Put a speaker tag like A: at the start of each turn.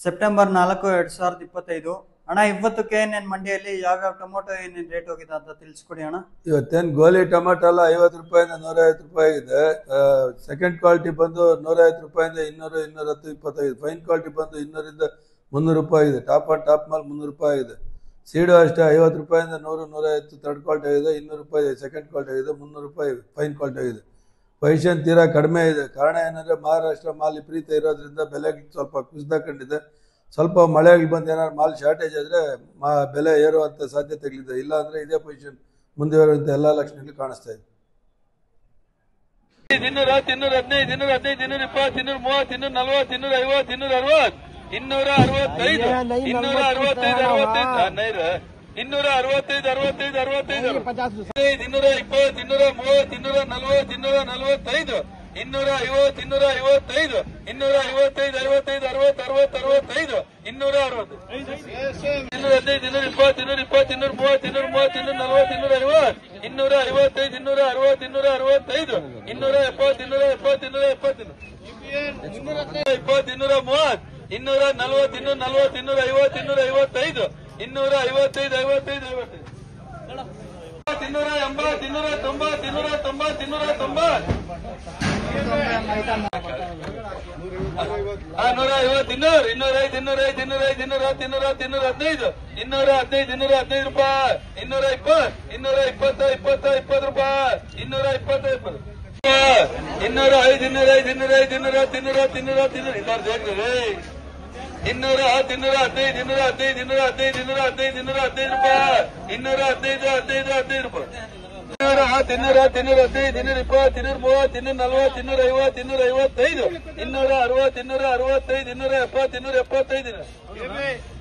A: September 4, 2025 ಅಣ್ಣ ಇವತ್ತು KNN ಮಂಡಿಯಲ್ಲಿ ಯಾವ್ಯಾವ ಟೊಮೊಟೊ ಏನೇನು ರೇಟ್ ಹೋಗಿದೆ ಅಂತ ತಿಳಿಸ್ಕೊಡಿ ಅಣ್ಣ.
B: ಇವತ್ತೇನು ಗೋಲಿ ಟೊಮೆಟೊ ಎಲ್ಲ 50 ರೂಪಾಯಿಂದ 150 ರೂಪಾಯಿ ಇದೆ. ಸೆಕೆಂಡ್ ಕ್ವಾಲಿಟಿ ಬಂದು 150 ರೂಪಾಯಿಂದ 200, 210, 25. ಫೈನ್ ಕ್ವಾಲಿಟಿ ಬಂದು 200ರಿಂದ 300 ರೂಪಾಯಿ ಇದೆ. ಟಾಪ್ ಅಂಡ್ ಟಾಪ್ ಮಾಲ್ 300 ರೂಪಾಯಿ ಇದೆ. ಸೀಡು ಅಷ್ಟೇ 50 ರೂಪಾಯಿಂದ 100, 150 ಥರ್ಡ್ ಕ್ವಾಲಿಟಿ ಆಗಿದೆ. 200 ರೂಪಾಯಿ ಸೆಕೆಂಡ್ ಕ್ವಾಲಿಟಿ ಆಗಿದೆ. 300 ರೂಪಾಯಿ ಫೈನ್ ಕ್ವಾಲಿಟಿ ಆಗಿದೆ. ಪೊಸಿಷನ್ ತೀರಾ ಕಡಿಮೆ ಇದೆ. ಕಾರಣ ಏನಂದರೆ ಮಹಾರಾಷ್ಟ್ರ ಮಾಲ್ ವಿಪರೀತ ಇರೋದ್ರಿಂದ ಬೆಲೆಗೆ ಸ್ವಲ್ಪ ಕುಸಿತ ಕಂಡಿದೆ. ಸ್ವಲ್ಪ ಮಳೆಗಳು ಬಂದು ಏನಾದ್ರು ಮಾಲ್ ಶಾರ್ಟೇಜ್ ಆದರೆ ಬೆಲೆ ಏರುವಂಥ ಸಾಧ್ಯತೆಗಳಿದೆ. ಇಲ್ಲ ಅಂದರೆ ಇದೇ ಪೊಸಿಷನ್ ಮುಂದುವರಿಯುವಂಥ ಎಲ್ಲ ಲಕ್ಷಣಗಳು ಕಾಣಿಸ್ತಾ ಇದೆ.
C: 200, 215, 215, 220, 230, 240, 250, 260, 265, 265, 265, 220, 250, 230, 240, 250, 250, 255, 255, 60, 65, 215, 220, 230, 240, 250, 260, 270, 280, 265